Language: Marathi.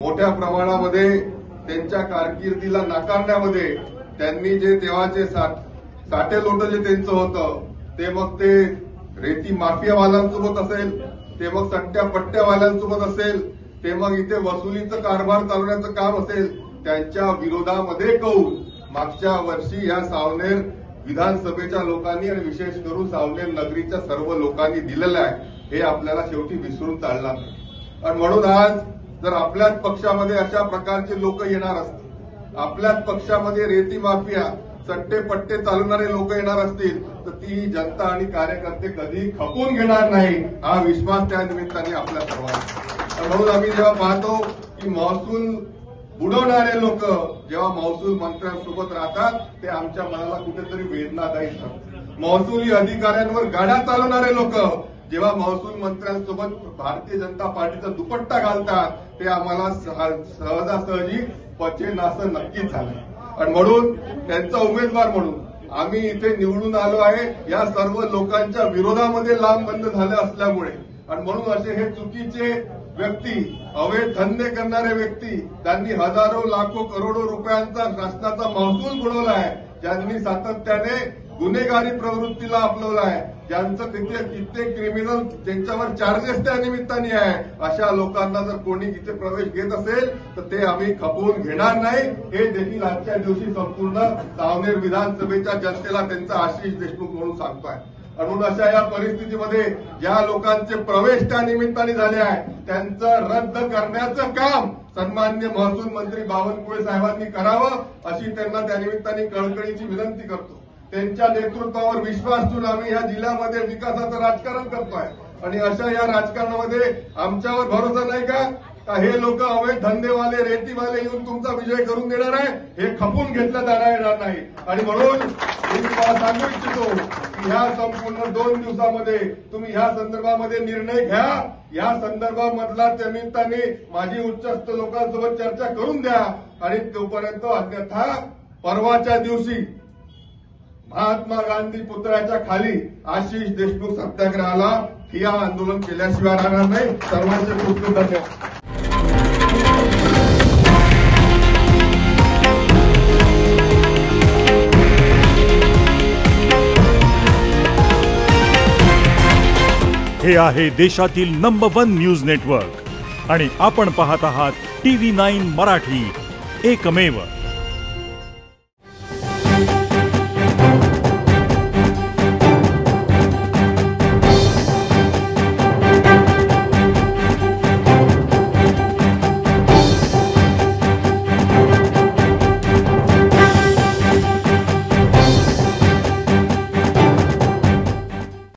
मोठ्या प्रमाणामध्ये त्यांच्या कारकिर्दीला नाकारण्यामध्ये त्यांनी जे तेव्हाचे साठे लोट जे त्यांचं होतं ते मग ते रेती माफियावाल्यांसोबत असेल, ते मग सट्ट्या पट्ट्यावाल्यांसोबत असेल, ते मग इथे वसुलीचं कारभार चालवण्याचं काम असेल, त्यांच्या विरोधामध्ये कौल मागच्या वर्षी या सावनेर विधानसभेच्या लोकांनी आणि विशेष करून सावनेर नगरीच्या सर्व लोकांनी दिलेलं आहे. हे आपल्याला शेवटी विसरून चालणार नाही. आणि म्हणून आज जर आपल्याच पक्षामध्ये अशा प्रकारचे लोक येणार असतील, आपल्याच पक्षामध्ये रेती माफिया सट्टे पट्टे चालवणारे लोक येणार असतील, तर ती जनता आणि कार्यकर्ते कधी खपून घेणार नाही, हा विश्वास त्या निमित्ताने आपल्या सर्वांना. म्हणून आम्ही जेव्हा पाहतो की महसूल बुडवणारे लोक जेव्हा महसूल मंत्र्यांसोबत राहतात, ते आमच्या मनाला कुठेतरी वेदनादायी ठरतं. महसुली अधिकाऱ्यांवर गाड्या चालवणारे लोक जेव्हा महसूल मंत्र्यांसोबत भारतीय जनता पार्टीचा दुपट्टा घालतात, ते आम्हाला सहजासहजी पचेन असं नक्कीच झालं. आणि म्हणून त्यांचा उमेदवार म्हणून आम्ही इथे निवडून आलो आहे या सर्व लोकांच्या विरोधामध्ये लांब बंद झालं असल्यामुळे. आणि म्हणून असे हे चुकीचे व्यक्ती, अवैध धंदे करणारे व्यक्ती, त्यांनी हजारो लाखो करोडो रुपयांचा शासनाचा महसूल बुडवला आहे, ज्यांनी सातत्याने गुन्हेगारी प्रवृत्तीला आपलवलं आहे, ज्यांचं कित्येक क्रिमिनल ज्यांच्यावर चार्जेस त्या निमित्ताने आहे, अशा लोकांना जर कोणी इथे प्रवेश घेत असेल तर ते आम्ही खपवून घेणार नाही. हे देखील आजच्या दिवशी संपूर्ण सावनेर विधानसभेच्या जनतेला त्यांचा आशिष देशमुख म्हणून सांगतोय. म्हणून अशा या परिस्थितीमध्ये ज्या लोकांचे प्रवेश त्या निमित्ताने झाले आहे, त्यांचं रद्द करण्याचं काम सन्माननीय महसूल मंत्री बावनकुळे साहेबांनी करावं, अशी त्यांना त्या निमित्ताने कळकळीची विनंती करतो. त्यांच्या नेतृत्वावर विश्वास ठेवून आम्ही या जिल्ह्यामध्ये विकासाचं राजकारण करतोय. आणि अशा या राजकारणामध्ये आमच्यावर भरोसा नाही का हे लोक अवैध धंदेवाले रेतीवाले येऊन तुमचा विजय करून देणार आहे, हे खपून घेतलं येणार नाही. आणि म्हणून मी तुम्हाला सांगू इच्छितो की ह्या संपूर्ण 2 दिवसामध्ये तुम्ही ह्या संदर्भामध्ये निर्णय घ्या. या संदर्भामधला त्या निमित्ताने माझी उच्चस्थ लोकांसोबत चर्चा करून द्या. आणि तोपर्यंत अन्यथा परवाच्या दिवशी महात्मा गांधी पुतळ्याच्या खाली आशिष देशमुख सत्याग्रहाला ठिय्या आंदोलन केल्याशिवाय राहणार नाही. सर्वांचे खूप खूप धन्यवाद. हे आहे देशातील नंबर 1 न्यूज नेटवर्क आणि आपण पाहत आहात TV9 मराठी, एकमेव.